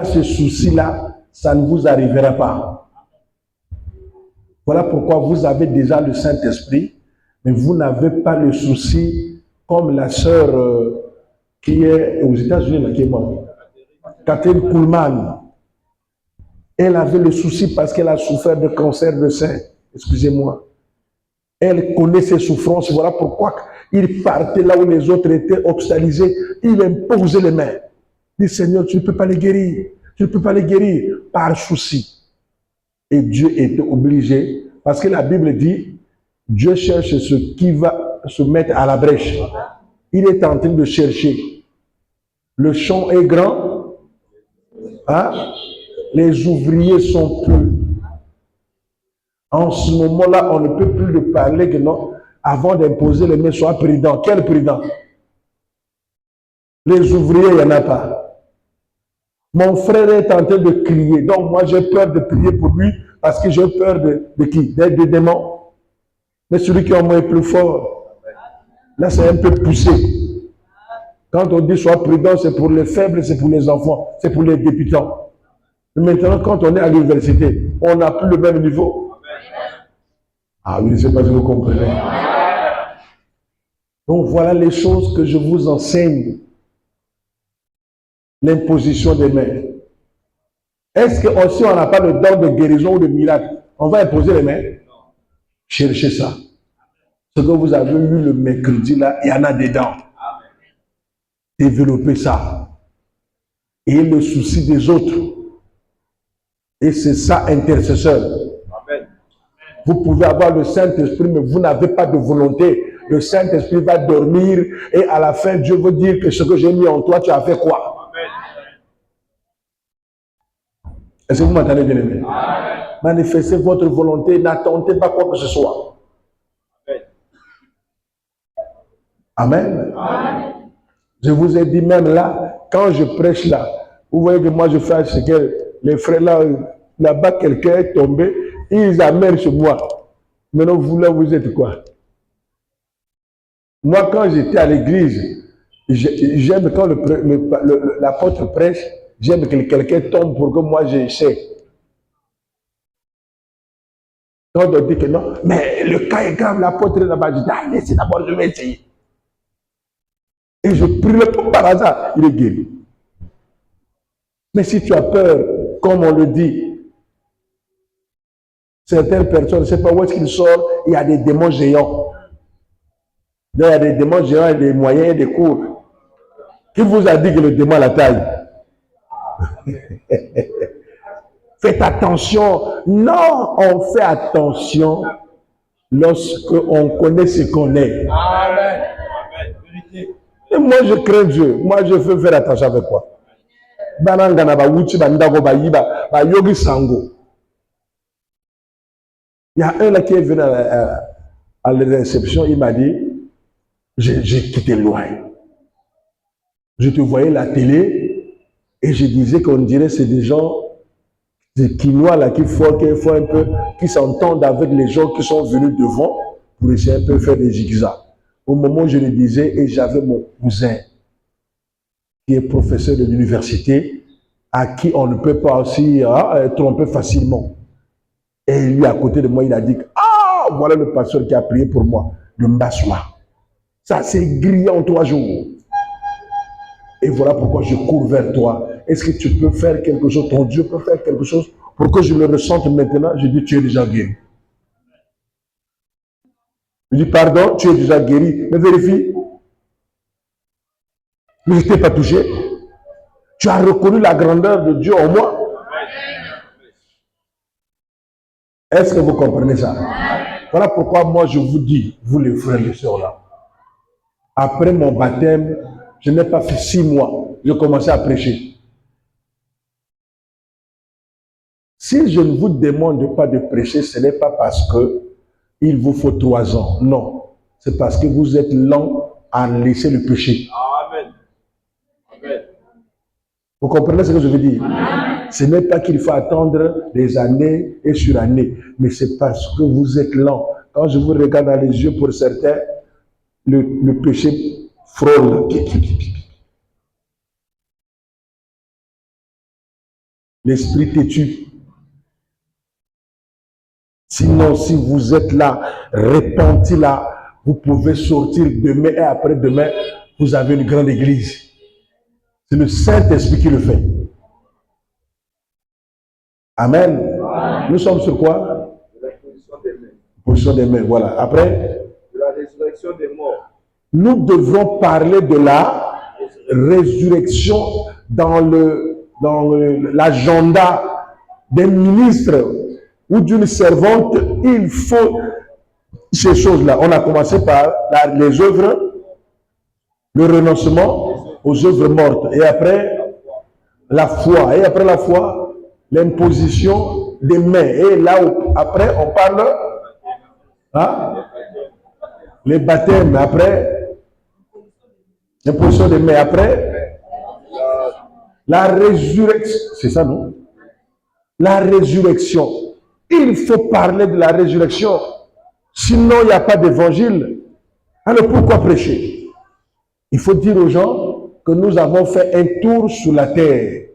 Ce souci-là, ça ne vous arrivera pas. Voilà pourquoi vous avez déjà le Saint-Esprit, mais vous n'avez pas le souci comme la sœur qui est aux États-Unis, qui est morte, Catherine Kuhlman. Elle avait le souci parce qu'elle a souffert de cancer de sein. Excusez-moi. Elle connaît ses souffrances. Voilà pourquoi il partait là où les autres étaient hospitalisés. Il imposait les mains. Il dit, Seigneur, tu ne peux pas les guérir. Tu ne peux pas les guérir par souci. Et Dieu était obligé, parce que la Bible dit, Dieu cherche ce qui va se mettre à la brèche. Il est en train de chercher. Le champ est grand. Hein? Les ouvriers sont peu. En ce moment-là, on ne peut plus de parler que non. Avant d'imposer les mains, sois prudent. Quel prudent? Les ouvriers, il n'y en a pas. Mon frère est en train de crier. Donc, moi, j'ai peur de prier pour lui parce que j'ai peur de qui? Des démons. Mais celui qui est en moi est plus fort. Là, c'est un peu poussé. Quand on dit sois prudent, c'est pour les faibles, c'est pour les enfants, c'est pour les débutants. Mais maintenant, quand on est à l'université, on n'a plus le même niveau. Ah oui, je ne sais pas si vous comprenez. Donc voilà les choses que je vous enseigne. L'imposition des mains. Est-ce que aussi on n'a pas le don de guérison ou de miracle? On va imposer les mains? Cherchez ça. Ce que vous avez eu le mercredi là, il y en a dedans. Développez ça. Et le souci des autres. Et c'est ça, intercesseur. Vous pouvez avoir le Saint-Esprit, mais vous n'avez pas de volonté. Le Saint-Esprit va dormir et à la fin, Dieu veut dire que ce que j'ai mis en toi, tu as fait quoi? Est-ce que vous m'entendez bien aimé? Manifestez votre volonté, n'attendez pas quoi que ce soit. Amen. Amen. Je vous ai dit même là, quand je prêche là, vous voyez que moi je fais ce que les frères là-bas, quelqu'un est tombé, ils amènent chez moi. Maintenant vous là, vous êtes quoi? Moi quand j'étais à l'église, j'aime quand l'apôtre prêche, j'aime que quelqu'un tombe pour que moi j'essaie. Quand on dit que non, mais le cas est grave, l'apôtre est là-bas, je dis, ah, laissez d'abord, je vais essayer. Et je prie le par hasard, il est guéri. Mais si tu as peur, comme on le dit, certaines personnes, je ne sais pas où est-ce qu'ils sortent, il y a des démons géants. Il y a des démons géants et des moyens et des courts. Qui vous a dit que le démon a la taille? Faites attention. Non, on fait attention lorsque on connaît ce qu'on est. Amen. Et moi, je crains Dieu. Moi, je veux faire attention avec quoi? Il y a un là qui est venu à la réception, il m'a dit, j'ai quitté loin. Je te voyais la télé et je disais qu'on dirait c'est des gens, des Quinois là qui font un peu, qui s'entendent avec les gens qui sont venus devant pour essayer un peu de faire des zigzags. Au moment où je le disais, et j'avais mon cousin qui est professeur de l'université, à qui on ne peut pas aussi tromper facilement. Et lui, à côté de moi, il a dit, ah, voilà le pasteur qui a prié pour moi, le Mbassoua. Ça s'est grillé en 3 jours. Et voilà pourquoi je cours vers toi. Est-ce que tu peux faire quelque chose? Ton Dieu peut faire quelque chose pour que je le ressente maintenant? Je dis, tu es déjà guéri. Je dis, pardon, tu es déjà guéri. Mais vérifie. Mais je ne t'ai pas touché. Tu as reconnu la grandeur de Dieu en moi. Est-ce que vous comprenez ça? Voilà pourquoi moi je vous dis, vous les frères et les sœurs là, après mon baptême, je n'ai pas fait 6 mois, je commençais à prêcher. Si je ne vous demande pas de prêcher, ce n'est pas parce que il vous faut 3 ans. Non, c'est parce que vous êtes lent à laisser le péché. Amen. Amen. Vous comprenez ce que je veux dire? Amen. Ce n'est pas qu'il faut attendre des années et sur années, mais c'est parce que vous êtes lent. Quand je vous regarde dans les yeux, pour certains, le péché frôle. l'esprit têtu. Sinon, si vous êtes là, repenti là, vous pouvez sortir demain et après-demain, vous avez une grande église. C'est le Saint-Esprit qui le fait. Amen. Amen. Nous sommes sur quoi? La position des mains. Position des mains, voilà. Après? De la résurrection des morts. Nous devrons parler de la résurrection dans l'agenda des ministres ou d'une servante. Il faut ces choses-là. On a commencé par les œuvres, le renoncement aux œuvres mortes. Et après, la foi. Et après la foi, l'imposition des mains. Et là, après, on parle, hein, les baptêmes. Après, l'imposition des mains. Après, la résurrection. C'est ça, non? La résurrection. Il faut parler de la résurrection. Sinon, il n'y a pas d'évangile. Alors, pourquoi prêcher? Il faut dire aux gens que nous avons fait un tour sur la terre.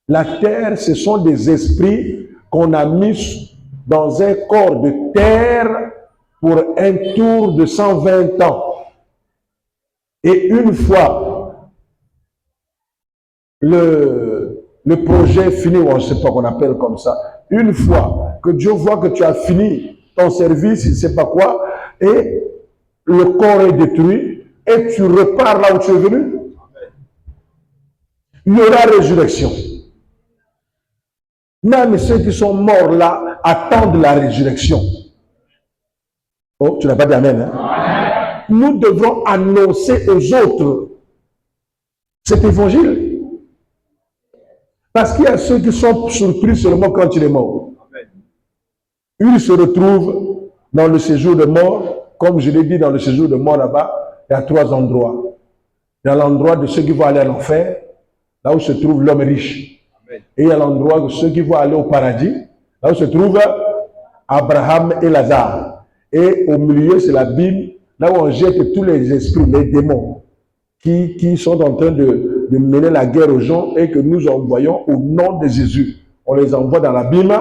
La terre, ce sont des esprits qu'on a mis dans un corps de terre pour un tour de 120 ans. Et une fois le projet fini, ou on ne sait pas qu'on appelle comme ça, une fois que Dieu voit que tu as fini ton service, il ne sait pas quoi, et le corps est détruit, et tu repars là où tu es venu, il y aura résurrection. Même ceux qui sont morts là attendent la résurrection. Oh, tu n'as pas dit amen, hein? Amen. Nous devrons annoncer aux autres cet évangile. Parce qu'il y a ceux qui sont surpris seulement quand il est mort. Amen. Ils se retrouvent dans le séjour de mort. Comme je l'ai dit, dans le séjour de mort là-bas, il y a 3 endroits. Il y a l'endroit de ceux qui vont aller en enfer, là où se trouve l'homme riche. Amen. Et il y a l'endroit de ceux qui vont aller au paradis, là où se trouve Abraham et Lazare. Et au milieu, c'est la Bible, là où on jette tous les esprits, les démons, qui sont en train de mener la guerre aux gens et que nous envoyons au nom de Jésus. On les envoie dans l'abîme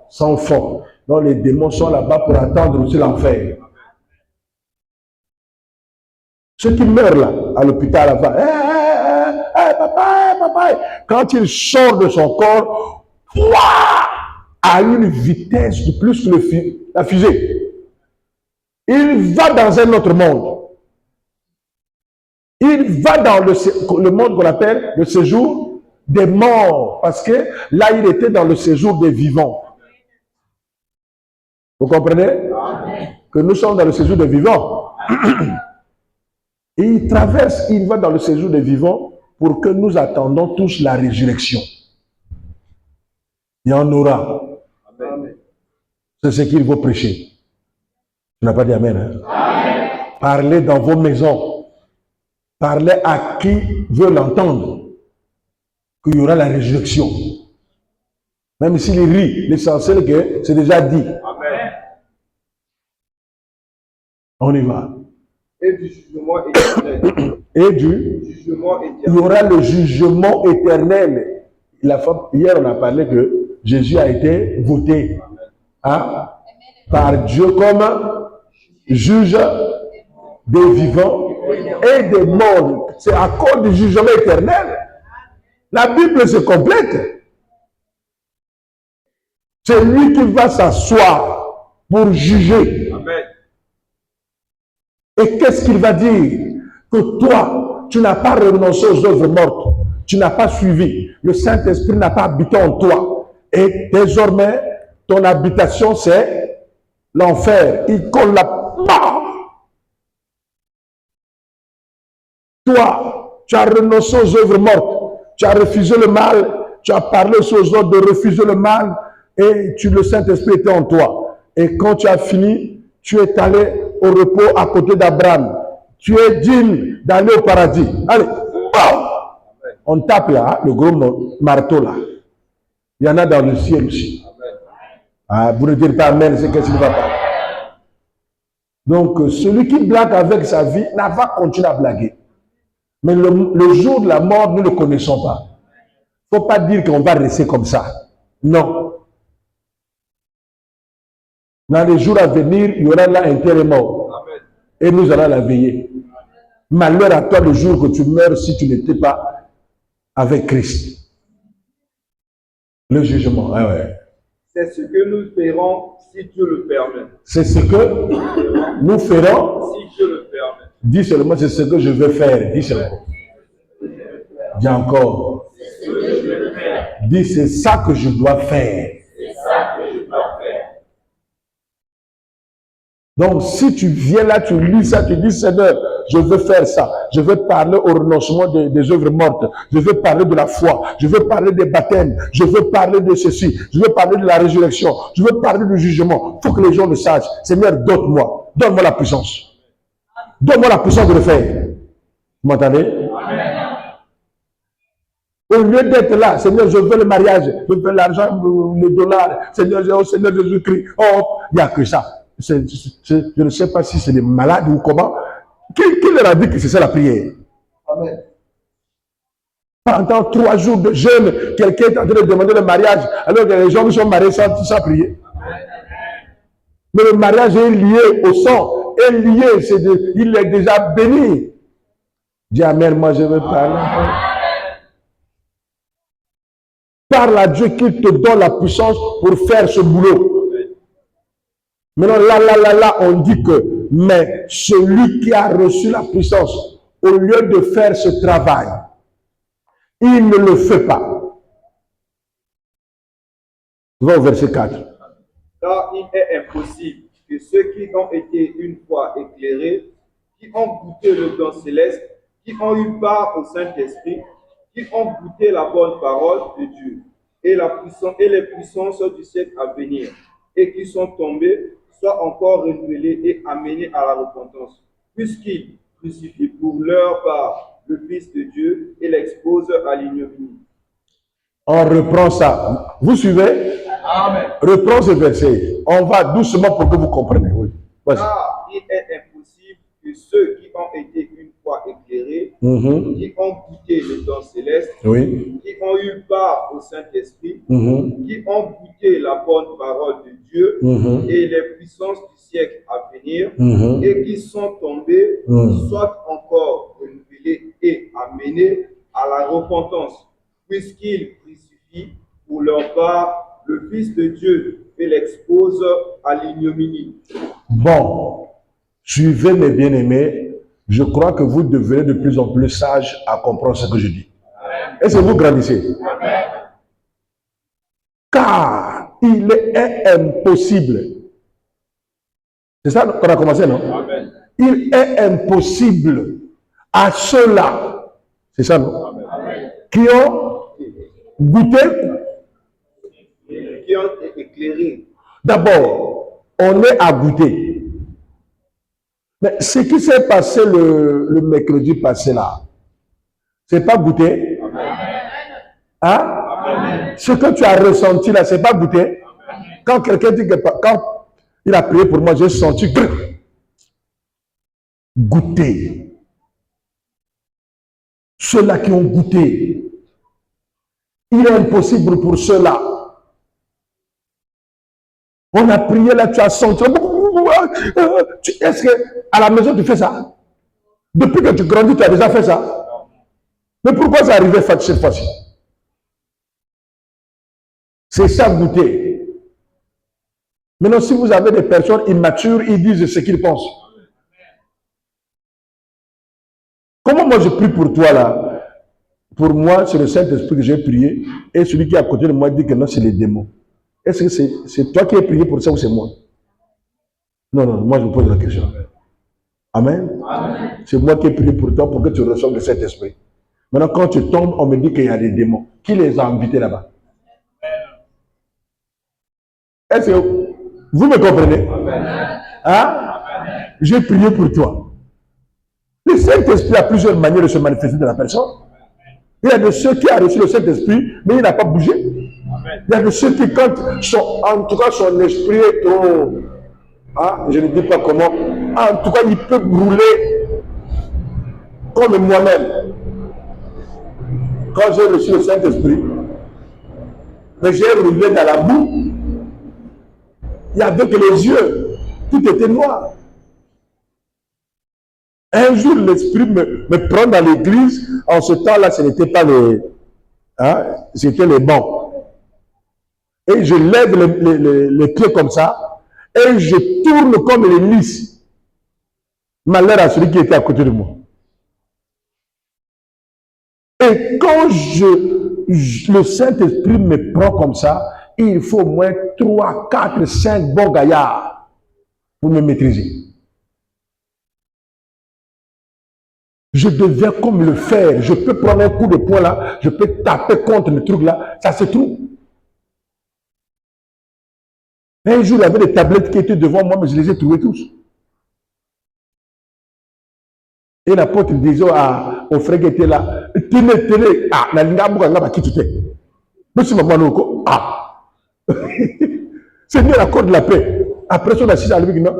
sans fond. Donc les démons sont là-bas pour attendre aussi l'enfer. Ceux qui meurent là, à l'hôpital, là-bas, papa, quand il sort de son corps, à une vitesse de plus que la fusée, il va dans un autre monde. Il va dans le monde qu'on appelle le séjour des morts, parce que là, il était dans le séjour des vivants. Vous comprenez? Que nous sommes dans le séjour des vivants. Et il traverse, il va dans le séjour des vivants pour que nous attendons tous la résurrection. Il y en aura. C'est ce qu'il faut prêcher. Tu n'as pas dit amen, hein? Amen. Parlez dans vos maisons. Parlez à qui veut l'entendre. Qu'il y aura la résurrection. Même s'il rit, l'essentiel que c'est déjà dit. Amen. On y va. Et du jugement éternel. Et du jugement éternel. Il y aura le jugement éternel. Hier, on a parlé que Jésus a été voté, hein, par Dieu comme juge des vivants et des morts. C'est à cause du jugement éternel. La Bible se complète. C'est lui qui va s'asseoir pour juger. Amen. Et qu'est-ce qu'il va dire? Que toi, tu n'as pas renoncé aux œuvres mortes. Tu n'as pas suivi. Le Saint-Esprit n'a pas habité en toi. Et désormais, ton habitation, c'est l'enfer. Il colle la mort. Toi, tu as renoncé aux œuvres mortes. Tu as refusé le mal. Tu as parlé aux autres de refuser le mal. Et le Saint-Esprit était en toi. Et quand tu as fini, tu es allé au repos à côté d'Abraham. Tu es digne d'aller au paradis. Allez, on tape là, le gros marteau là. Il y en a dans le ciel aussi. Ah, vous ne dites pas amen, c'est qu'est-ce qu'il ne va pas. Donc, celui qui blague avec sa vie n'a pas continué à blaguer. Mais le jour de la mort, nous ne le connaissons pas. Il ne faut pas dire qu'on va rester comme ça. Non. Dans les jours à venir, il y aura là un terre mort. Amen. Et nous allons la veiller. Malheur à toi le jour que tu meurs si tu n'étais pas avec Christ. Le jugement. Ah ouais. C'est ce que nous ferons si Dieu le permet. C'est ce que nous ferons. Si Dieu le permet. Dis seulement, c'est ce que je veux faire. Dis seulement. Dis encore. Dis, c'est ça que je dois faire. C'est ça que je dois faire. Donc, si tu viens là, tu lis ça, tu dis, Seigneur, je veux faire ça. Je veux parler au renoncement des œuvres mortes. Je veux parler de la foi. Je veux parler des baptêmes. Je veux parler de ceci. Je veux parler de la résurrection. Je veux parler du jugement. Il faut que les gens le sachent. Seigneur, donne-moi. Donne-moi la puissance. Donne-moi la puissance de le faire. Vous m'entendez? Au lieu d'être là, Seigneur, je veux le mariage. Je veux l'argent, le dollar. Seigneur, oh, Seigneur Jésus-Christ. Oh, il n'y a que ça. Je ne sais pas si c'est des malades ou comment. Qui leur a dit que c'est ça la prière? Amen. Pendant 3 jours de jeûne, quelqu'un est en train de demander le mariage, alors que les gens qui sont mariés sans prier. Mais le mariage est lié au sang, est lié, il est déjà béni. Dis Amen, moi je veux parler. Parle à Dieu qu'il te donne la puissance pour faire ce boulot. Maintenant, là, on dit que, mais celui qui a reçu la puissance, au lieu de faire ce travail, il ne le fait pas. Va au verset 4. Car il est impossible que ceux qui ont été une fois éclairés, qui ont goûté le don céleste, qui ont eu part au Saint-Esprit, qui ont goûté la bonne parole de Dieu et les puissances du siècle à venir, et qui sont tombés, soient encore renouvelés et amenés à la repentance, puisqu'ils crucifient pour leur part le Fils de Dieu et l'exposent à l'ignominie. On reprend ça. Vous suivez? Amen. Reprends ce verset. On va doucement pour que vous compreniez. Oui. Car il est impossible que ceux qui ont été une fois éclairés, qui ont goûté le don céleste, oui, qui ont eu part au Saint-Esprit, qui ont goûté la bonne parole de Dieu et les puissances du siècle à venir, et qui sont tombés, soient encore renouvelés et amenés à la repentance, puisqu'ils crucifient pour leur part le Fils de Dieu et l'exposent à l'ignominie. Bon, suivez mes bien-aimés. Je crois que vous devenez de plus en plus sages à comprendre ce que je dis. Est-ce que vous grandissez? Amen. Car il est impossible. C'est ça qu'on a commencé, non? Amen. Il est impossible à ceux-là, c'est ça, non? Amen. Qui ont goûté. Qui ont été éclairés. D'abord, on est à goûter. Mais ce qui s'est passé le mercredi passé là, c'est pas goûter. Hein? Amen. Ce que tu as ressenti là, c'est pas goûter. Amen. Quand quelqu'un dit que quand il a prié pour moi, j'ai senti que goûter. Ceux-là qui ont goûté, il est impossible pour ceux-là. On a prié là, tu as senti. Est-ce que à la maison tu fais ça? Depuis que tu grandis, tu as déjà fait ça? Mais pourquoi ça arrivait cette fois-ci? C'est ça goûter. Maintenant, si vous avez des personnes immatures, ils disent ce qu'ils pensent. Comment moi je prie pour toi là? Pour moi, c'est le Saint-Esprit que j'ai prié. Et celui qui est à côté de moi dit que non, c'est les démons. Est-ce que c'est toi qui as prié pour ça ou c'est moi? Non, moi je vous pose la question. Amen. Amen. C'est moi qui ai prié pour toi pour que tu reçoives le Saint-Esprit. Maintenant, quand tu tombes, on me dit qu'il y a des démons. Qui les a invités là-bas? Est-ce que vous me comprenez? Hein? J'ai prié pour toi. Le Saint-Esprit a plusieurs manières de se manifester dans la personne. Il y a de ceux qui ont reçu le Saint-Esprit, mais il n'a pas bougé. Il y a de ceux qui, quand en tout cas son esprit est trop, hein, je ne dis pas comment, en tout cas il peut brûler comme moi-même. Quand j'ai reçu le Saint-Esprit, Mais j'ai roulé dans la boue. Il n'y avait que les yeux. Tout était noir. Un jour, l'esprit me prend dans l'église. En ce temps-là, ce n'était pas les... Hein, c'était les bancs. Et je lève les pieds comme ça. Et je tourne comme l'hélice. Malheur à celui qui était à côté de moi. Et quand le Saint-Esprit me prend comme ça, il faut au moins 3, 4, 5 bons gaillards pour me maîtriser. Je deviens comme le fer. Je peux prendre un coup de poing là, je peux taper contre le truc là, ça se trouve. Un jour, il y avait des tablettes qui étaient devant moi, mais je les ai trouvées tous. Et l'apôtre disait au frère qui était là, tenez, qui tu t'es. Monsieur Mamanoko, c'est mieux l'accord de la paix. Après son assise à lui, non,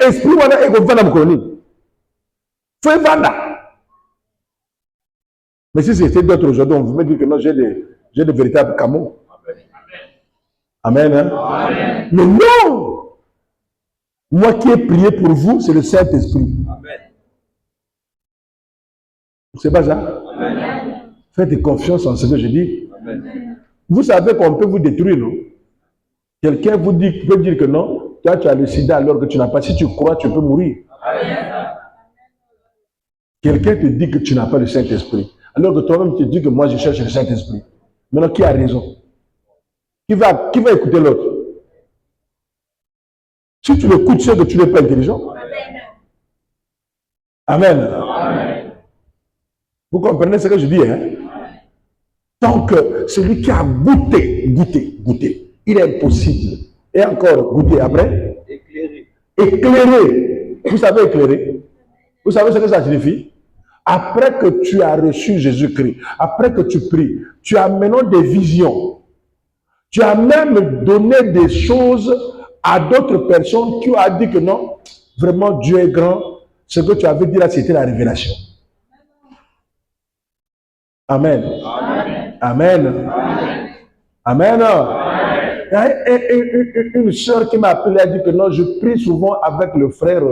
esprit, voilà, et qu'on va dans mon colonie. Faut vendre. Mais si c'était d'autres aujourd'hui, on vous dire que non, j'ai des véritables camos. Amen. Hein? Amen. Mais non! Moi qui ai prié pour vous, c'est le Saint-Esprit. Amen. C'est pas ça? Amen. Faites confiance en ce que je dis. Amen. Vous savez qu'on peut vous détruire, non? Quelqu'un peut dire que non, toi tu as le sida alors que tu n'as pas. Si tu crois, tu peux mourir. Amen. Quelqu'un te dit que tu n'as pas le Saint-Esprit. Alors que toi-même tu te dis que moi je cherche le Saint-Esprit. Maintenant, qui a raison? Qui va écouter l'autre? Si tu l'écoutes, c'est que tu n'es pas intelligent. Amen. Amen. Vous comprenez ce que je dis, hein? Tant que celui qui a goûté, il est impossible. Et encore, goûter après? Éclairer. Vous savez éclairer? Vous savez ce que ça signifie? Après que tu as reçu Jésus-Christ, après que tu pries, tu as maintenant des visions. Tu as même donné des choses à d'autres personnes qui ont dit que non, vraiment Dieu est grand. Ce que tu avais dit là, c'était la révélation. Amen. Amen. Amen. Amen. Amen. Une soeur qui m'a appelé a dit que non, je prie souvent avec le frère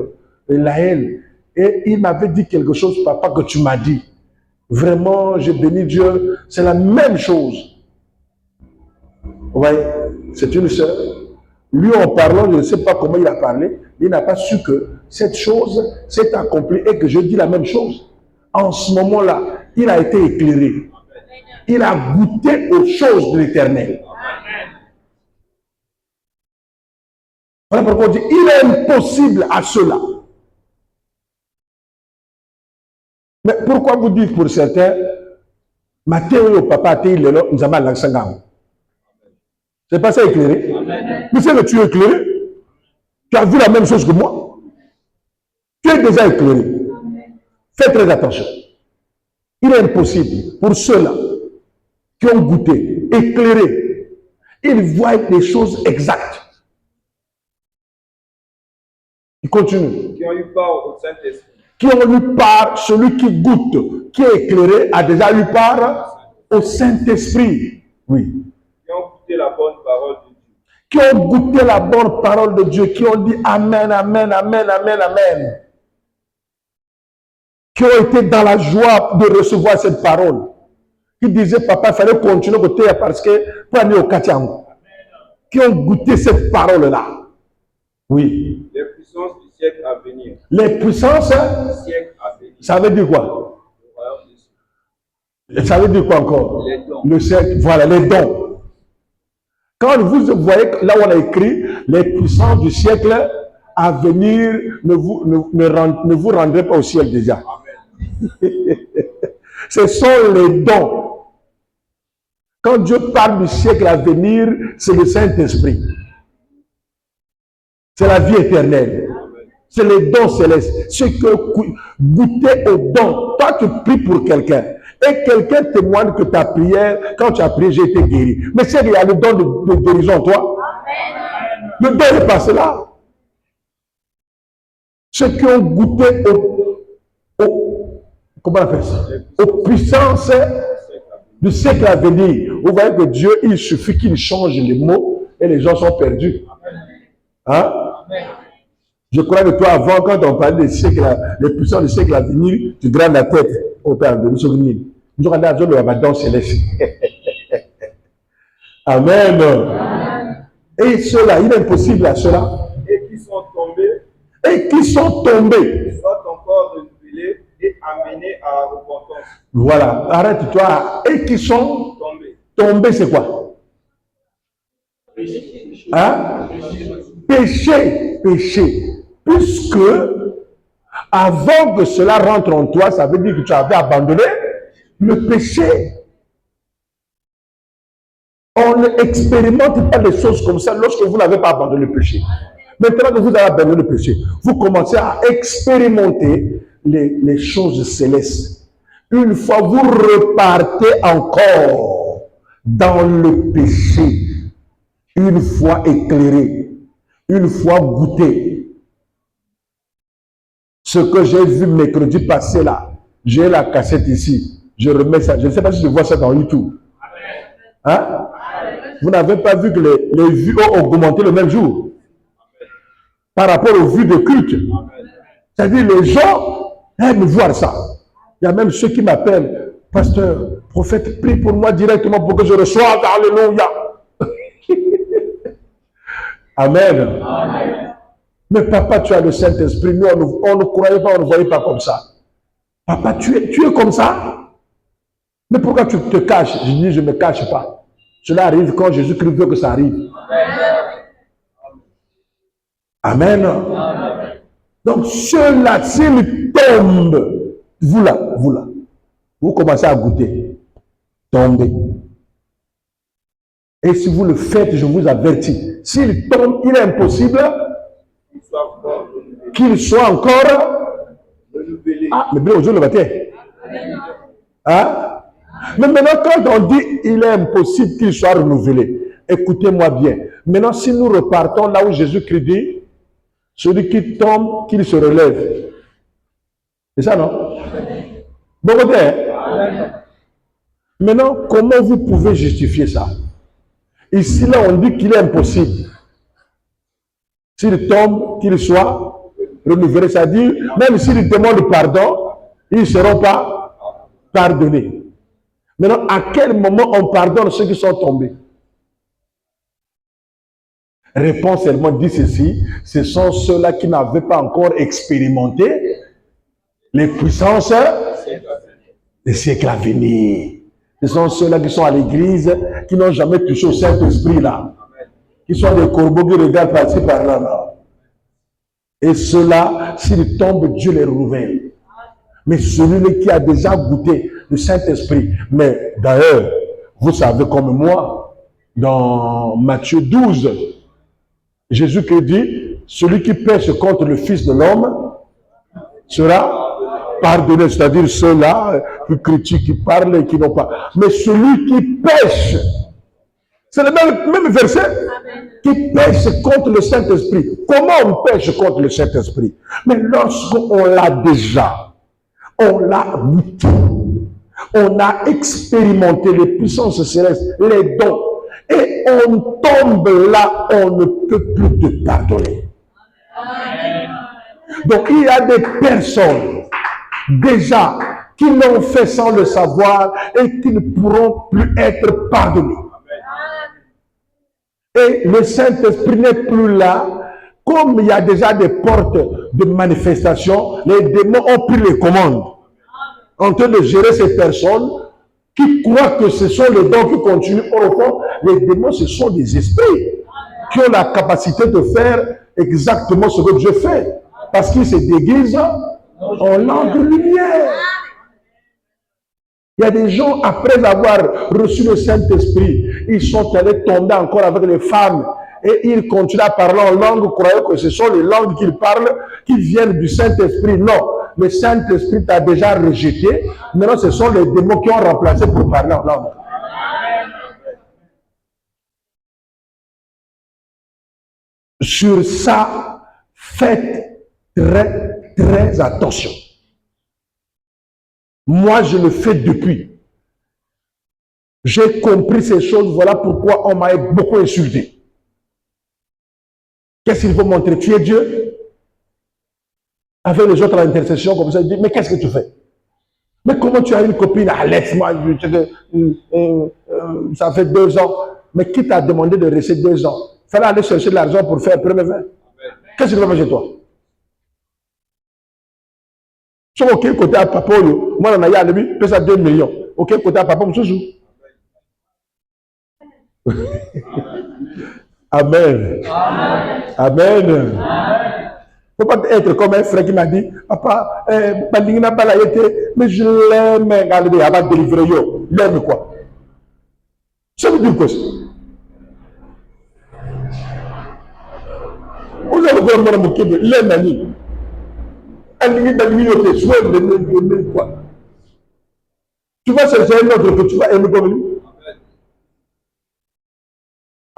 Laël. Et il m'avait dit quelque chose, papa, que tu m'as dit. Vraiment, je bénis Dieu. C'est la même chose. Vous voyez, c'est une soeur. Lui, en parlant, je ne sais pas comment il a parlé, il n'a pas su que cette chose s'est accomplie et que je dis la même chose. En ce moment-là, il a été éclairé. Il a goûté aux choses de l'éternel. Voilà pourquoi on dit, il est impossible à cela. Mais pourquoi vous dites pour certains, Mathéo, papa, nous avons l'accent. C'est pas ça éclairé. Mais c'est que tu es éclairé. Tu as vu la même chose que moi. Tu es déjà éclairé. Fais très attention. Il est impossible pour ceux-là qui ont goûté, éclairé, ils voient les choses exactes. Il continue. Qui ont eu part au Saint-Esprit. Qui ont eu part, celui qui goûte, qui est éclairé, a déjà eu part au Saint-Esprit. Oui. Qui ont goûté la bonne parole de Dieu. Qui ont goûté la bonne parole de Dieu, qui ont dit Amen, Amen, Amen, Amen, Amen. Qui ont été dans la joie de recevoir cette parole. Qui disaient, papa, il fallait continuer côté parce que pour aller au Katiango. Qui ont goûté cette parole-là. Oui. Les puissances du siècle à venir. Les puissances du siècle à venir. Ça veut dire quoi? Ça veut dire quoi encore? Les dons. Le siècle, voilà, les dons. Quand vous voyez là où on a écrit les puissances du siècle à venir, ne vous rendrez pas au ciel déjà. Ce sont les dons. Quand Dieu parle du siècle à venir, c'est le Saint-Esprit. C'est la vie éternelle. C'est les dons célestes. Ce que goûter aux dons. Toi, tu pries pour quelqu'un. Et quelqu'un témoigne que ta prière, quand tu as prié, j'ai été guéri. Mais c'est qu'il y a le don de guérison en toi. Amen. Le don est passé là. Ceux qui ont goûté comment on appelle ça? Aux puissances du siècle à venir, Vous voyez que Dieu, il suffit qu'il change les mots et les gens sont perdus. Hein? Je crois que toi, avant, quand on parlait des siècles, les puissants du siècle à venir, tu graines la tête au Père de nous. Nous allons dans le Ramadan céleste. Amen. Et cela, il est impossible à cela. Et qui sont tombés. Et qui sont tombés. Soient encore renouvelés et amenés à la repentance. Voilà, arrête-toi. Et qui sont Tombés. Tombés, c'est quoi? Hein? Péché, péché. Puisque, avant que cela rentre en toi, ça veut dire que tu avais abandonné le péché. On n'expérimente pas des choses comme ça lorsque vous n'avez pas abandonné le péché. Maintenant que vous avez abandonné le péché, vous commencez à expérimenter les choses célestes. Une fois, vous repartez encore dans le péché. Une fois éclairé, une fois goûté. Ce que j'ai vu mercredi passé là, j'ai la cassette ici. Je remets ça. Je ne sais pas si je vois ça dans YouTube. Hein? Vous n'avez pas vu que les vues ont augmenté le même jour par rapport aux vues de culte. C'est-à-dire les gens aiment voir ça. Il y a même ceux qui m'appellent, pasteur, prophète, prie pour moi directement pour que je reçoive. Alléluia. Amen. Amen. Mais papa, tu as le Saint-Esprit. Nous, on ne croyait pas, on ne voyait pas comme ça. Papa, tu es comme ça. Mais pourquoi tu te caches? Je dis, je ne me cache pas. Cela arrive quand Jésus-Christ veut que ça arrive. Amen. Amen. Donc, ceux-là, s'ils tombent, vous là, vous commencez à goûter. Tombez. Et si vous le faites, je vous avertis, s'il tombe, il est impossible qu'il soit encore renouvelé. Ah, mais bien aujourd'hui le matin. Hein? Mais maintenant, quand on dit il est impossible qu'il soit renouvelé, écoutez-moi bien. Maintenant, si nous repartons là où Jésus-Christ dit, celui qui tombe, qu'il se relève. C'est ça, non? Bon côté. Maintenant, comment vous pouvez justifier ça? Ici, là, on dit qu'il est impossible. S'il tombe, qu'il soit renouvelé, c'est-à-dire, même s'il demande pardon, ils ne seront pas pardonnés. Maintenant, à quel moment on pardonne ceux qui sont tombés? Réponse seulement dit ceci, ce sont ceux-là qui n'avaient pas encore expérimenté les puissances des siècles à venir. Ce sont ceux-là qui sont à l'église, qui n'ont jamais touché au Saint-Esprit là. Qui sont des corbeaux qui regardent par-ci par-là. Là. Et ceux-là, s'ils tombent, Dieu les renouvelle. Mais celui-là qui a déjà goûté le Saint-Esprit, mais d'ailleurs, vous savez comme moi, dans Matthieu 12, Jésus qui dit, celui qui pêche contre le Fils de l'homme sera pardonné, c'est-à-dire ceux-là qui critiquent, qui parlent et qui n'ont pas. Mais celui qui pêche, c'est le même verset, qui pêche contre le Saint-Esprit. Comment on pêche contre le Saint-Esprit? Mais lorsqu'on l'a déjà, on l'a goûté, on a expérimenté les puissances célestes, les dons, et on tombe là, on ne peut plus te pardonner. Donc il y a des personnes déjà qui l'ont fait sans le savoir et qui ne pourront plus être pardonnés. Et le Saint-Esprit n'est plus là. Comme il y a déjà des portes de manifestation, les démons ont pris les commandes en train de gérer ces personnes qui croient que ce sont les dons qui continuent. Au fond, les démons, ce sont des esprits qui ont la capacité de faire exactement ce que Dieu fait. Parce qu'ils se déguisent en langue de lumière. Il y a des gens, après avoir reçu le Saint-Esprit, ils sont allés tomber encore avec les femmes et ils continuent à parler en langue, croyant que ce sont les langues qu'ils parlent qui viennent du Saint-Esprit. Non, le Saint-Esprit t'a déjà rejeté. Maintenant, ce sont les démons qui ont remplacé pour parler en langue. Sur ça, faites très, très attention. Moi, je le fais depuis. J'ai compris ces choses, voilà pourquoi on m'a beaucoup insulté. Qu'est-ce qu'il faut montrer? Tu es Dieu? Avec les autres à l'intercession, comme ça, il dit, mais qu'est-ce que tu fais? Mais comment tu as une copine? Alex, moi, ça fait 2 ans. Mais qui t'a demandé de rester 2 ans? Il fallait aller chercher de l'argent pour faire premier vin. Qu'est-ce que tu vas faire chez toi? Sur auquel côté à papa, moi, on a eu lui, peut ça 2 millions. Auquel côté à papa, on se joue. Amen. Amen. Il ne faut pas être comme un frère qui m'a dit, papa, mais je l'aime, il va délivrer, il aime quoi? Ça veut dire quoi? Vous avez vraiment moqué de l'aime, quoi? Tu vas chercher un autre que tu vas aimer comme lui.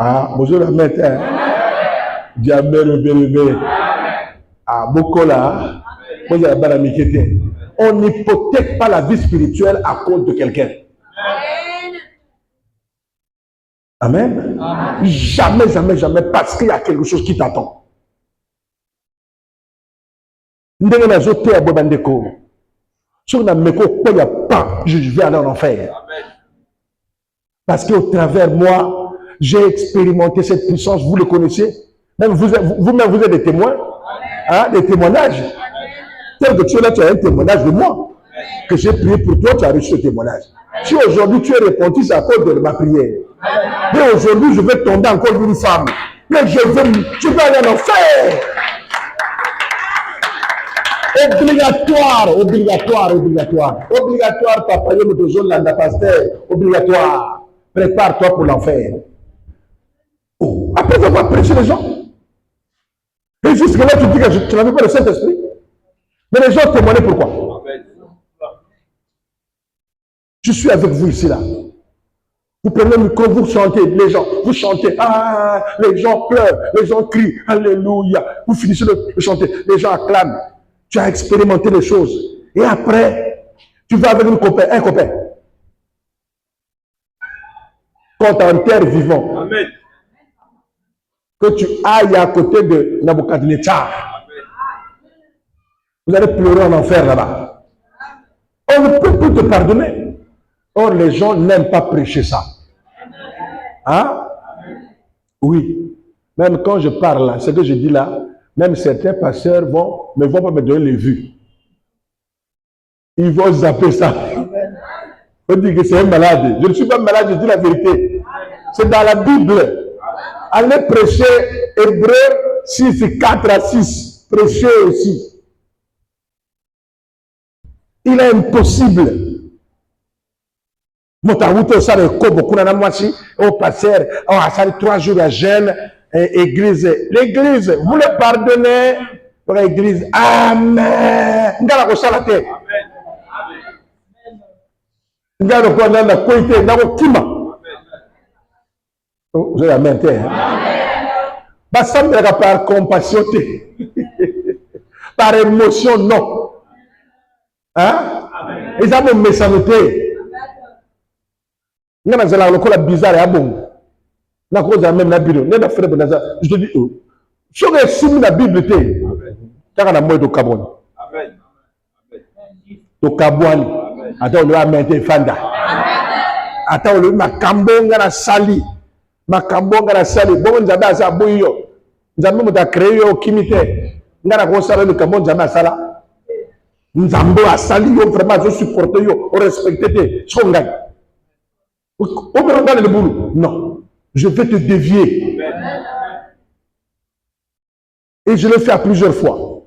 Ah, bonjour la maître. Diamètre, bébé. Ah, beaucoup là. On n'hypothèque pas la vie spirituelle à cause de quelqu'un. Amen. Amen. Jamais, jamais, jamais, parce qu'il y a quelque chose qui t'attend. Je vais aller en enfer. Parce qu'au travers moi, j'ai expérimenté cette puissance, vous le connaissez. Même vous-même, vous êtes des témoins, hein, des témoignages. Tel que tu es là, tu as un témoignage de moi. Que j'ai prié pour toi, tu as reçu ce témoignage. Si aujourd'hui tu es repenti, c'est à cause de ma prière. Mais aujourd'hui, je vais tomber encore une femme. Mais je veux aller en enfer. Obligatoire, obligatoire, obligatoire. Obligatoire, papa, je me donne la pasteur. Obligatoire. Prépare-toi pour l'enfer. Oh, après avoir prêché les gens. Et jusque-là, tu dis que tu n'avais pas le Saint-Esprit. Mais les gens témoignaient pourquoi? Je suis avec vous ici, là. Vous prenez le micro, vous chantez, les gens, vous chantez, ah, les gens pleurent, les gens crient, alléluia. Vous finissez de chanter, les gens acclament. Tu as expérimenté les choses. Et après, tu vas avec un copain. Quand tu enterres vivant. Amen. Que tu ailles à côté de Nabucodonosor. Vous allez pleurer en enfer là-bas. On ne peut plus te pardonner. Or, les gens n'aiment pas prêcher ça. Hein? Oui. Même quand je parle là, ce que je dis là, même certains pasteurs ne vont pas me donner les vues. Ils vont zapper ça. On dit que c'est un malade. Je ne suis pas malade, je dis la vérité. C'est dans la Bible. Allez prêcher Hébreux 6, 4 à 6. Prêchez aussi. Il est impossible. Motaouto ça le kobo kuna na mwasi au pasteur on a sali 3 jours à jeûne église. L'église, vous le pardonnez pour l'église. Amen. Ngala ko sala te. Amen. Ngala ko na koité na ko kima. Vous avez amen te. Amen. Basambela ka par compassion te. Par émotion non. Hein? Amen. Ils ont une méchanceté. Je te dis, si on est soumis la Bible, tu as un mot de Kabon. De Kabouani. Attends, on a maintenu Fanda. Attends, on a Makambonga na Sali. Makambonga na Sali. Bon, nous avons ça, Bouyo. Nous avons créé au Kimité. Nous avons construit le Kabon, nous avons ça. Nous avons Sali, vraiment, je supporte, je respecte, je gagne. Le boulot. Non, je vais te dévier. Et je le fais à plusieurs fois.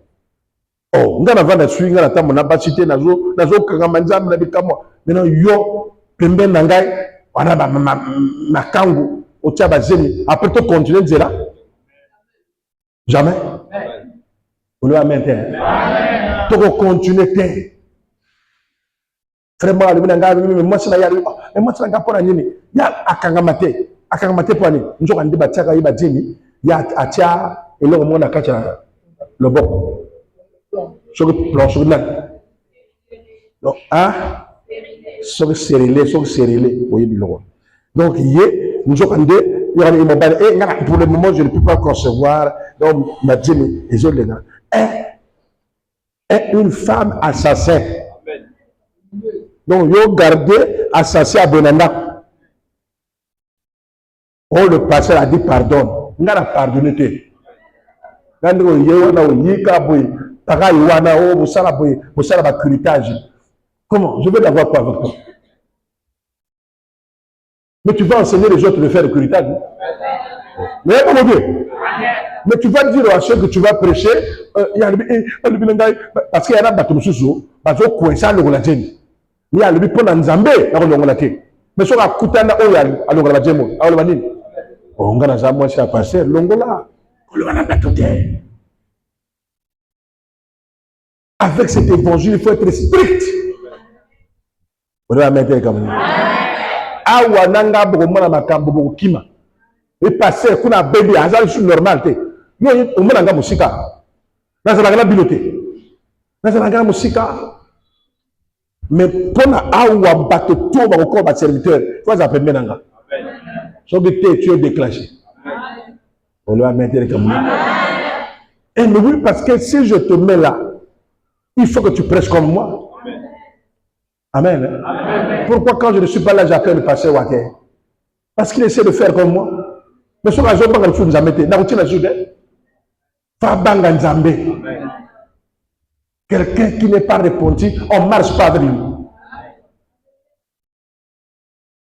Oh, on a vendu sur la table, on a bâtité, on a kangamanza, on a bikamo. Maintenant, yo, pembe nangai, on a ma kango, au tiabazeni. Après, tu continues de là. Jamais. On le maintenir. Tu continues. Vraiment, moi, c'est la moi, c'est la pour la nini. Il y a akangamate pour la nous avons débattu avec les Badjeni. Il y a Atia et là, on a Kacha le bon. Sur le plan, sur le donc, hein? Sur le cérélé, vous voyez du loin. Donc, pour le moment, je ne peux pas concevoir. Donc, ma dit, une femme assassin. Donc, yo gardé assassin à Bonanda. Oh, le pasteur a dit pardon. On a pardonné. Mais comment? Je veux d'avoir quoi avec toi? Mais tu vas enseigner les autres de faire le curitage. Mais tu vas dire à ceux que tu vas prêcher, parce qu'il y a un bateau sous parce que coincé le relatin. Il y a le pour Nzambe, le relatin. Mais sur la coutana, il y a le relatin. On a un mois à passer, l'ongola. Avec cet évangile, il faut être strict. On va mettre comme ça. Awa nanga bomona makambo bokima. Et passer kuna bébé azal sur normal te. Yo omona nga musika. Nazala nga biloté. Nazala nga musika. Mais pona awa bato to ba ko ba serviteur, faut ça permet nanga. So bité tu es déclenché. On va mettre comme ça. Et oui, parce que si je te mets là, il faut que tu prêches comme moi. Amen. Amen. Pourquoi quand je ne suis pas là, j'appelle le pasteur Water? Parce qu'il essaie de faire comme moi. Mais sur la zone, je vais mettre. Quelqu'un qui n'est pas répondu, on ne marche pas avec lui.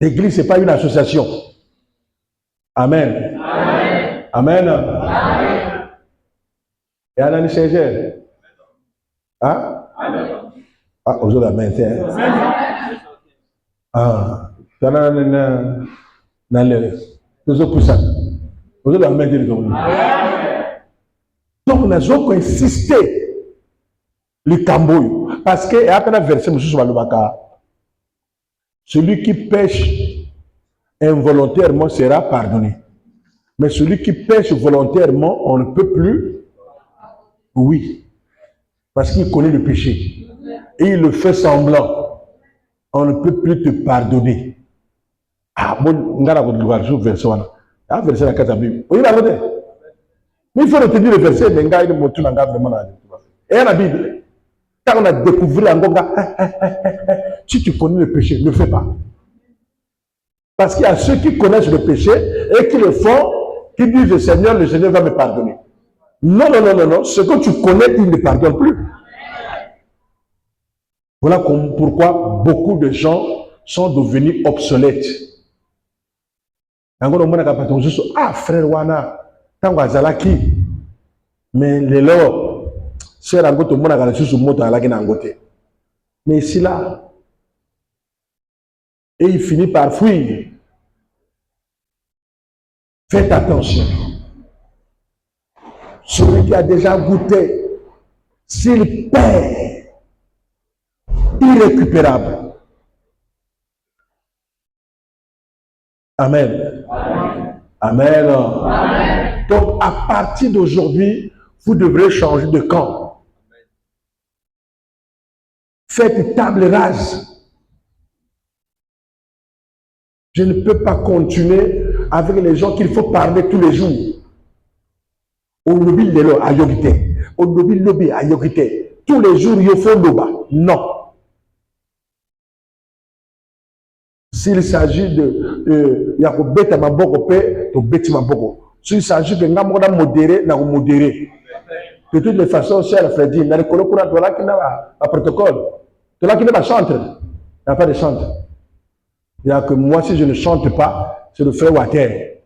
L'église, ce n'est pas une association. Amen. Amen. Amen. Amen. Et Anani Ségère. Hein? Amen. Ah, aujourd'hui, amen. Ah, tu as dans le toujours puissant. Aujourd'hui, amen. Donc, nous avons insisté le Cambouille. Parce que, après la verset, celui qui pêche involontairement sera pardonné. Mais celui qui pêche volontairement, on ne peut plus. Oui. Parce qu'il connaît le péché. Et il le fait semblant. On ne peut plus te pardonner. Ah, bon, on a le verset. Ah, verset la 4 Bible. Oui, la Bible. Mais il faut retenir le verset, mais il y a vraiment. Et la Bible, quand on a découvert un si tu connais le péché, ne le fais pas. Parce qu'il y a ceux qui connaissent le péché et qui le font, qui disent le Seigneur va me pardonner. Non, non, non, non, non. Ce que tu connais, il ne pardonne plus. Voilà pourquoi beaucoup de gens sont devenus obsolètes. Ah, frère Wana, tango azalaki, mais les lots, c'est la goutte au monde à la sur moto à la guinangote. Mais ici là, et il finit par fuir. Faites attention. Celui qui a déjà goûté, s'il perd, irrécupérable. Amen. Amen. Amen. Amen. Donc, à partir d'aujourd'hui, vous devrez changer de camp. Faites table rase. Je ne peux pas continuer avec les gens qu'il faut parler tous les jours. Au lobby de l'eau à yogité. Au lobby à yogité. Tous les jours, il faut loba. Non. S'il s'agit de Yakobeta Maboko Pe, to Beti Maboko. S'il s'agit de Namoda modéré, na modéré. De toutes les façons, cher Freddy, dans le colloque, tu as qui n'a pas protocole. Tu as qui n'a pas chantre. Il n'y a pas de chantre. Il y a que moi, si je ne chante pas, c'est le frère Water.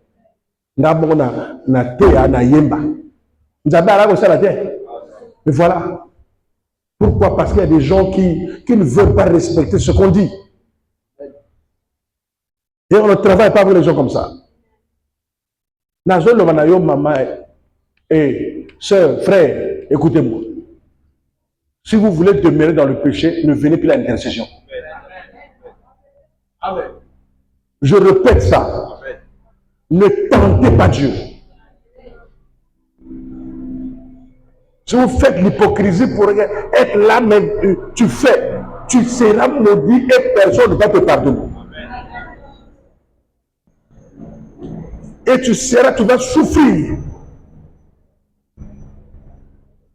Na Tea, na Yemba. Vous avez à la terre. Mais voilà. Pourquoi? Parce qu'il y a des gens qui ne veulent pas respecter ce qu'on dit. Et on ne travaille pas avec les gens comme ça. Nazo le manayo, maman et soeur, frère, écoutez-moi. Si vous voulez demeurer dans le péché, ne venez plus à l'intercession. Amen. Je répète ça. Amen. Ne tentez pas Dieu. Si vous faites l'hypocrisie pour être là, mais tu fais, tu seras maudit et personne ne va te pardonner. Et tu vas souffrir.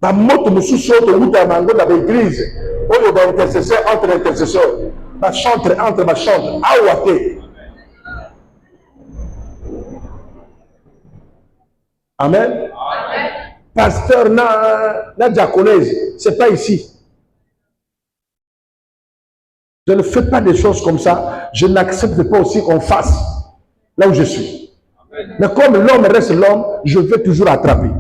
La moto me sous-saute au bout d'un mango dans l'église. On est dans l'intercesseur, entre intercesseurs. Ma chantre, entre ma chantre. Aouate. Amen. Amen. Pasteur, na diaconaise, c'est pas ici. Je ne fais pas des choses comme ça. Je n'accepte pas aussi qu'on fasse là où je suis. Amen. Mais comme l'homme reste l'homme, je vais toujours attraper.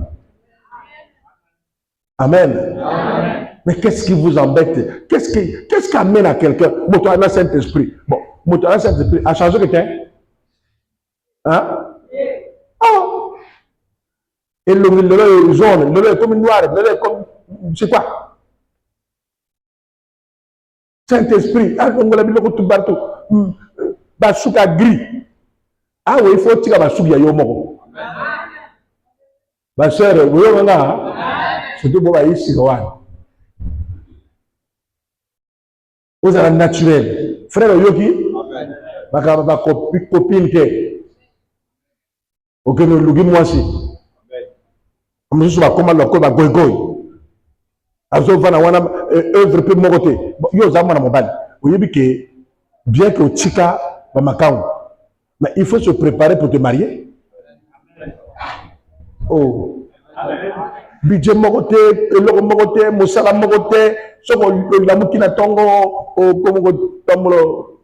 Amen. Amen. Mais qu'est-ce qui vous embête? Qu'est-ce qui amène à quelqu'un? Motoana Saint-Esprit. Bon, Motoana Saint-Esprit a changé quelqu'un? Hein? Oh! Et le jaune, le est comme noir, le est comme. C'est quoi? Saint-Esprit. Ah, on l'a mis le tout partout. Basuka gris. Ah oui, il faut tirer Basuka Yomo. Ma soeur, vous voyez là, c'est tout bon ici. Vous avez naturel. Frère Yoki, ma copine qui ok, nous l'oublions moi aussi. Comme je suis comme le corps goy. Azo vana wana œuvre peu mon côté. Yo za mwana mobali. Vous voyez que bien que tika ba makao, mais il faut se préparer pour te marier. Oh. Budget mon côté, le mon côté, mosala mon côté, so la mukina tongo au comme tomlo.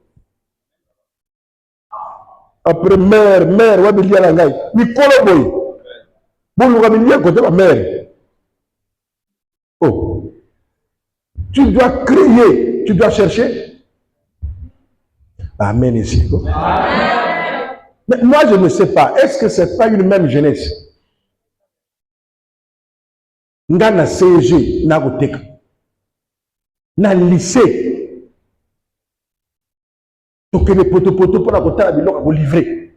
Après mère, wa bilia la ngai. Ni kolo boy. Bon lu bilia côté ma mère. Oh. Tu dois créer, tu dois chercher. Amen ici. Amen. Mais moi je ne sais pas, est-ce que c'est pas une même jeunesse? Nga na CG na koteka na lycée tokende poto pour la kotala biloko ko livrer.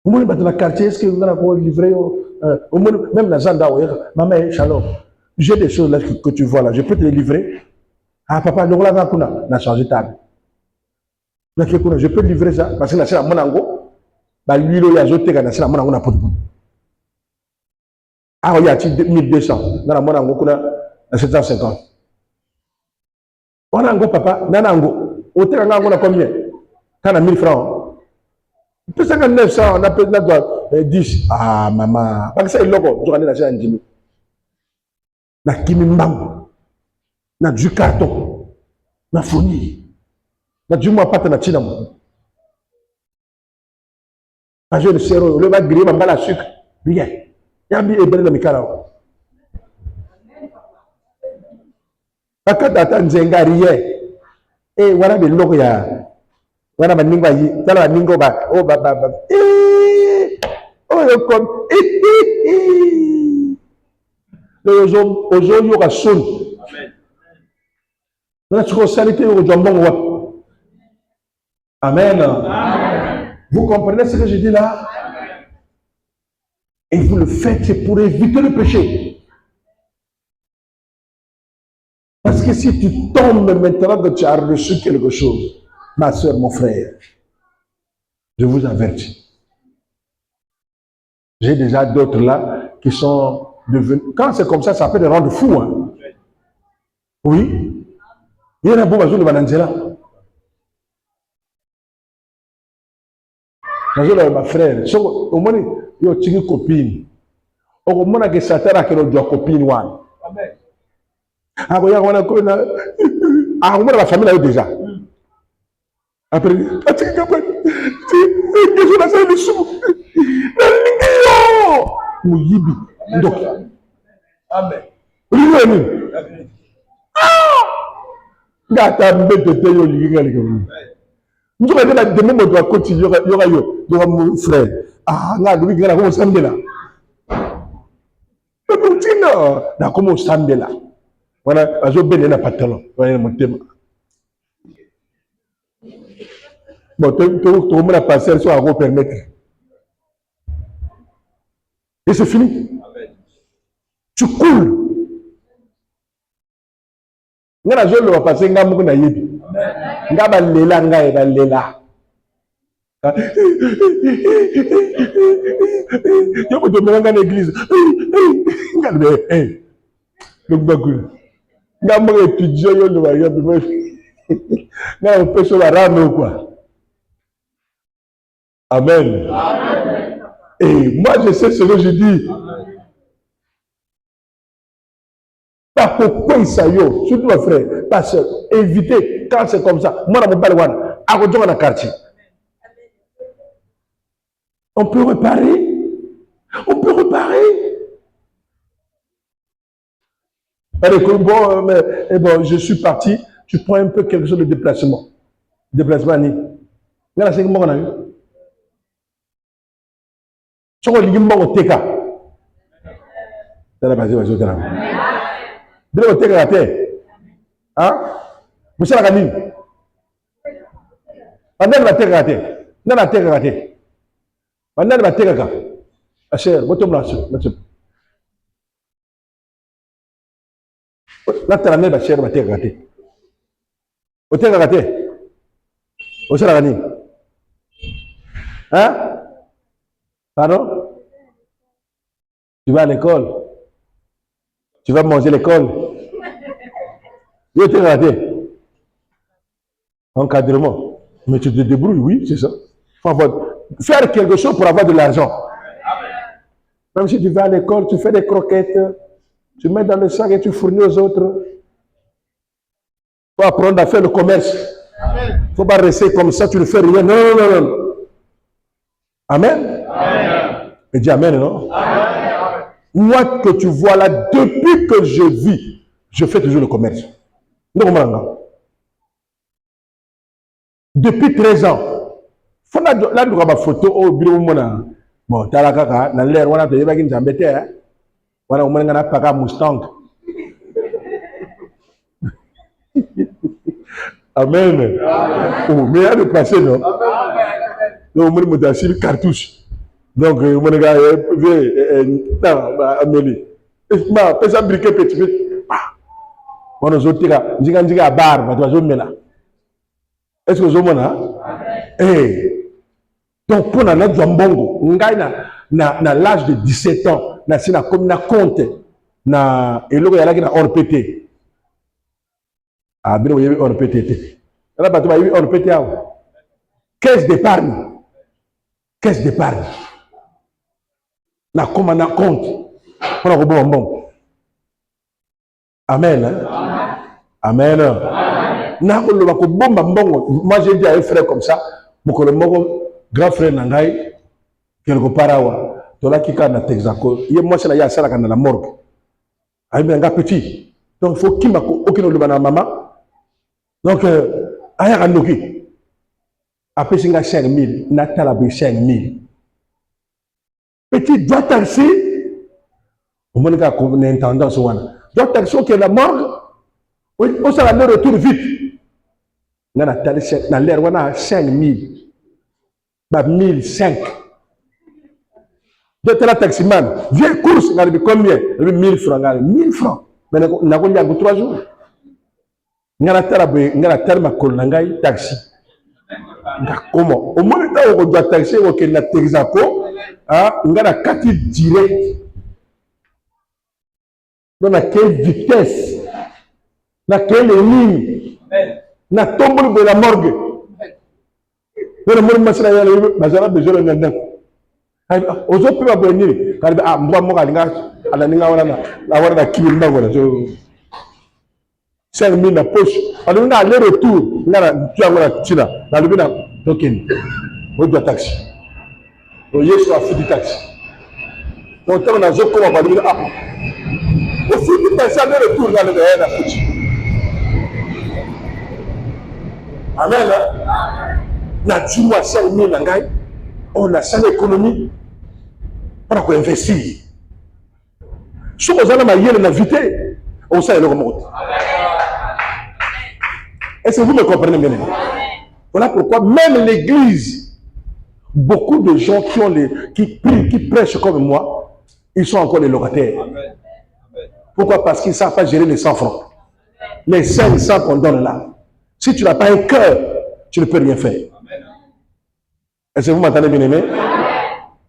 Au moins dans le quartier, est-ce que vous allez livrer au moins même la zanda maman shalom. J'ai des choses là que tu vois là, je peux te les livrer. Ah papa, donc là na changer table. Je peux te livrer ça parce que là c'est la monango. Ba l'huile ya zoteka na c'est la monango na poto. Ah, il y a 1200. Dans la monango kuna na 750. Monango papa, nanango. Oteka ngango na combien? Kana 1000 francs. Peut 900, on a peut 10. Ah maman, parce que c'est logo, tu connais la chaîne Jimmy. Na kimi mbang. Na du carton. Na fourni. Na du moi pâte na china mo. Pas je le sero, le va griller ma la sucre. Bien. Yambi e belle mikala. Akata atanzenga riye. Eh wana be logo ya. Wana baningo yi, tala baningo ba oh ba. Oh yo comme le ozo yo ka son. Amen. Na tu salite yo jambon wa. Amen. Amen. Vous comprenez ce que je dis là? Et vous le faites pour éviter le péché. Parce que si tu tombes maintenant que tu as reçu quelque chose, ma soeur, mon frère, je vous avertis. J'ai déjà d'autres là qui sont devenus... Quand c'est comme ça peut les rendre fous. Hein. Oui. Il y en a beaucoup de Banangela. Ma frère, au moins, il y a une copine. Au moins, il y a une copine. Amen. Ah, on a la famille là déjà. Après, Amen. Voilà, je vais donner un pantalon. Voilà mon thème. Bon, tout le monde a passé, elle soit à vous permettre. Et c'est fini. Tu coules. Nga je le passer nga muku na yebi. Nga ba lela nga e ba lela. Je peux te mettre dans l'église. Donc, je vais étudier, je peux sur la rame, quoi. Amen. Et moi, je sais ce que je dis. Pas pourquoi ça y est, surtout mes frères, parce que évitez, quand c'est comme ça, moi, je ne peux pas à côté dans le quartier. On peut réparer. On peut réparer. Allez, bon, bon, je suis parti, tu prends un peu quelque chose de déplacement. Déplacement, Annie. Là, c'est comment on a eu. Si on dit que on TK. C'est la base, c'est la base. Bien, on TK la terre. Hein? Vous savez la gamine. Pendant la terre la terre. Dans la terre la terre. Pendant la terre la terre. Ah, cher, vous tombez là-dessus. Là, tu as la même cher, la terre la terre. Vous terre la terre. Vous savez la gamine. Hein? Pardon? Tu vas à l'école. Tu vas manger l'école. Tu t'es raté. Encadrement. Mais tu te débrouilles, oui, c'est ça. Faut faire quelque chose pour avoir de l'argent. Même si tu vas à l'école, tu fais des croquettes, tu mets dans le sac et tu fournis aux autres. Il faut apprendre à faire le commerce. Il ne faut pas rester comme ça, tu ne fais rien. Non, non, non. Amen. Amen. Et dis Amen, non? Amen. Moi que tu vois là, depuis que je vis, je fais toujours le commerce. Non, depuis 13 ans. Là, tu as ma photo au bureau. Bon, tu as la caca, dans l'air, on a te dit que tu as voilà, on a pas Mustang. Amen. Oh, mais il y a le passé, non? Donc, on a une cartouche. Donc, on a Amélie. Et ça briquet petit peu. On a autres gars, on a barbe, tu vas là. Est-ce que vous avez eh, donc, pour notre jambongo, on a l'âge de 17 ans, on a comme na compte, na et là il y a là qui na hors pété. Ah, bien, il y a hors pété. Là, bah, tu vas y hors pété. Caisse d'épargne. Caisse d'épargne. Na comme on a compte. On a bon bon. Amen. Hein? Amen. Moi, j'ai dit à un frère comme ça, mon grand frère Nangai, quelque part, tu as qui na Texaco. Moi, c'est là, il y a la morgue. Il y a un petit. Donc, il faut qu'il m'a aucun de ma maman. Donc, il y a un noki. Après, c'est 5 000. Natala 5 000. Petit doit taxer. On a une tendance. Doit taxer que la morgue. On s'en va retour vite. Dans l'air, on a 5 000. 1005. Donc, la taximan, viens course, on a combien? 1000 francs. 1000 francs. Mais on a 3 jours. On a un taxi. Comment? Au moment où on doit taxer, on a un Texaco, on a 4 direct. Donc, à quelle vitesse? Dans quelle ligne? Na tombe de la morgue. Le monde m'a dit, mais j'avais besoin d'un indemne. Aux autres peuvent venir. Ah, moi, à la Ninga, on a qui m'a dit, 5 000 na poche. Alors, on a aller-retour. On a tu as la China. Dans le bien, token. On doit taxi. On y est sur la fille du taxi. Donc, on a dit, comment on va dire, ah, au fil du taxi, aller-retour, on a la poche. Amen. Na dis-moi 5 000 nangai, on a ça l'économie pour investir. Si vous avez ma yelle vité, on sait le remonte. Est-ce que vous me comprenez bien? Voilà pourquoi même l'église, beaucoup de gens qui prêchent comme moi, ils sont encore les locataires. Pourquoi? Parce qu'ils ne savent pas gérer les 100 francs. Les 500 qu'on donne là. Si tu n'as pas un cœur, tu ne peux rien faire. Est-ce que vous m'entendez, bien aimé?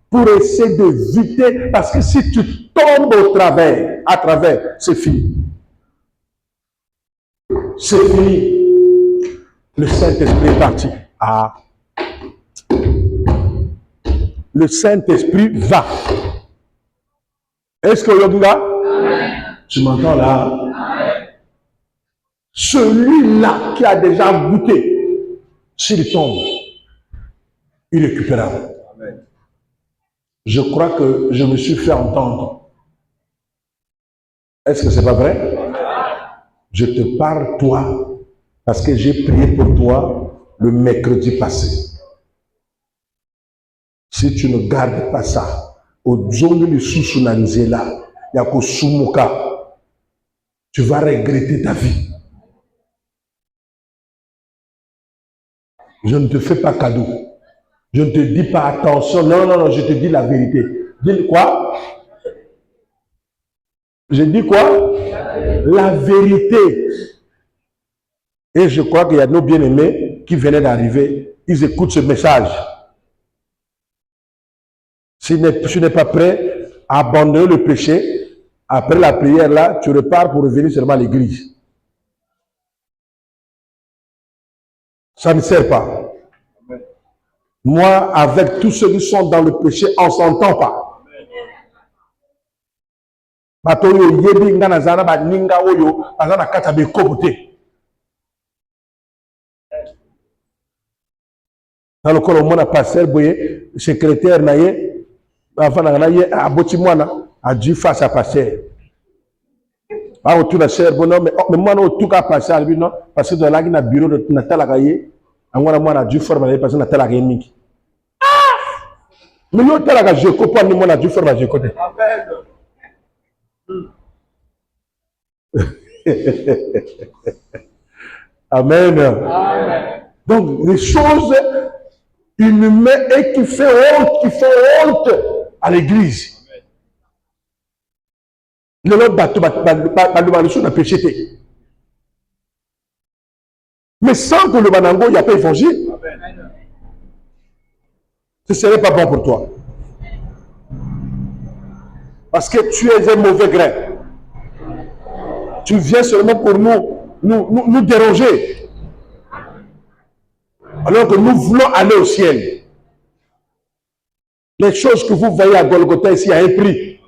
Pour essayer d'éviter, parce que si tu tombes à travers, c'est fini. C'est fini. Le Saint-Esprit est parti. Ah. Le Saint-Esprit va. Est-ce que Yogunga? Tu m'entends là? Amen. Celui-là qui a déjà goûté, s'il tombe, il récupérera. Amen. Je crois que je me suis fait entendre. Est-ce que c'est pas vrai? Amen. Je te parle, toi, parce que j'ai prié pour toi le mercredi passé. Si tu ne gardes pas ça, au zongo de Susunanzela, Yako Sumuka, tu vas regretter ta vie. Je ne te fais pas cadeau. Je ne te dis pas attention. Non, non, non, je te dis la vérité. Dis quoi? Je dis quoi? La vérité. Et je crois qu'il y a nos bien-aimés qui venaient d'arriver. Ils écoutent ce message. Si tu n'es pas prêt à abandonner le péché, après la prière là, tu repars pour revenir seulement à l'église. Ça ne sert pas. Moi, avec tous ceux qui sont dans le péché, on ne s'entend pas. Dans le corps, on a passé le secrétaire, a dû face à passer. Mais moi, tout cas passé à lui, non, parce que dans la bureau de Natalagaye, on a dû former parce que Natalagaye Miki. Mais nous, je comprends, nous, on a dû former à côté. Amen. Amen. Donc, les choses inhumaines et qui font honte à l'église. Le lot bateau, le péché. Mais sans que le banango, il n'y a pas évangile. Ce ne serait pas bon pour toi. Parce que tu es un mauvais grain. Tu viens seulement pour nous déranger. Alors que nous voulons aller au ciel. Les choses que vous voyez à Golgotha ici a un prix.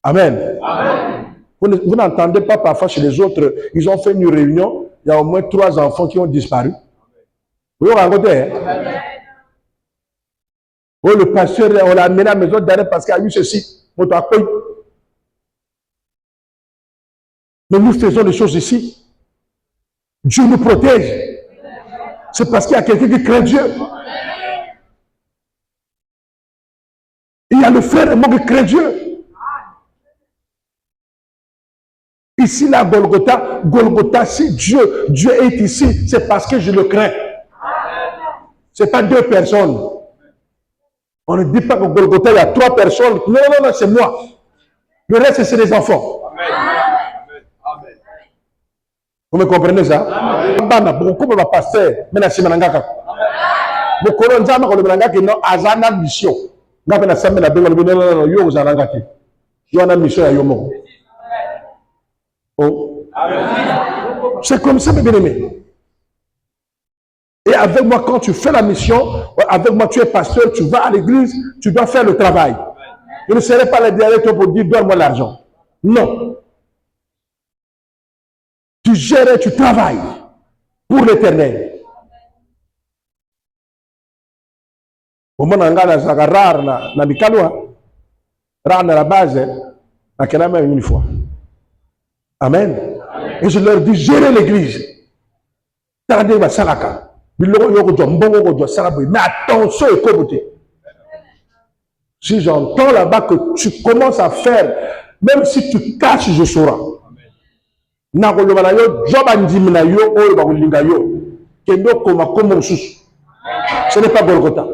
Amen. Amen. Vous n'entendez pas parfois chez les autres, ils ont fait une réunion, il y a au moins 3 enfants qui ont disparu. Vous voyez, hein? Oh, le pasteur, on l'a amené à la maison d'arrêt parce qu'il y a eu ceci. Mais nous faisons des choses ici. Dieu nous protège. C'est parce qu'il y a quelqu'un qui craint Dieu. Il y a le frère et moi qui craint Dieu. Ici, là, Golgotha, si Dieu est ici, c'est parce que je le crains. Ce n'est pas 2 personnes. On ne dit pas que Golgotha, il y a 3 personnes. Non, non, non, c'est moi. Le reste, c'est les enfants. Amen. Amen. Vous me comprenez ça? Amen. Beaucoup de pasteurs, mais c'est Manangaka. Beaucoup de gens qui ont une azana mission. Non, non, non, oh. C'est comme ça, mes bien-aimés. Et avec moi, quand tu fais la mission, avec moi, tu es pasteur, tu vas à l'église, tu dois faire le travail. Je ne serai pas là derrière toi pour dire donne-moi l'argent. Non. Tu gères et tu travailles pour l'éternel. Au moment où on a rare na mikaloa, rare na la base, na kenama une fois. Amen. Amen. Et je leur dis, gérez l'église. Mais attention, si j'entends là-bas que tu commences à faire, même si tu caches, je saurai. Ce n'est pas Golgotha.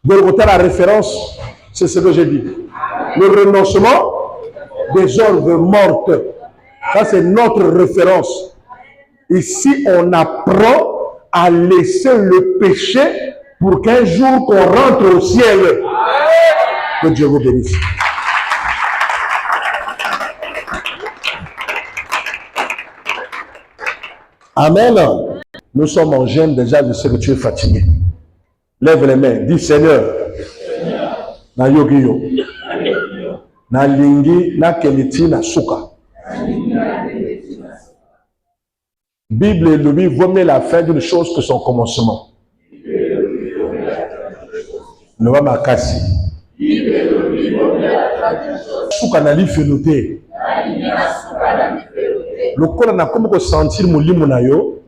Golgotha, la référence, c'est ce que j'ai dit. Le renoncement des œuvres mortes. Ça, c'est notre référence. Ici, on apprend à laisser le péché pour qu'un jour qu'on rentre au ciel. Que Dieu vous bénisse. Amen. Nous sommes en jeûne déjà, je sais que tu es fatigué. Lève les mains, dis Seigneur, na yogi yo, na lingi, na keliti, na suka. Bible et lui vaut mieux la fin d'une chose que son commencement. Le va makasi. Suka na li felote. Le corps n'a comme que sentir mon limo na yo.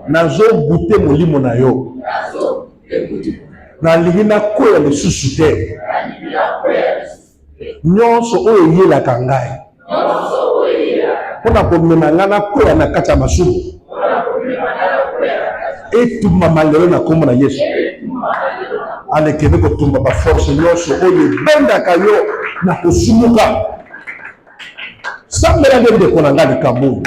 Nazo goûter mon limo na yo. Na lingi na koya le susute. Nyonso oyo ye la kangai. Pona komema ngana koya na kati ya masumu. Etuma malelo na kombo na Yesu. Alekebe kotumba ba force nyonso oyo bendaka yo na kosumuka. Sambela ndenge kona ngani kamu.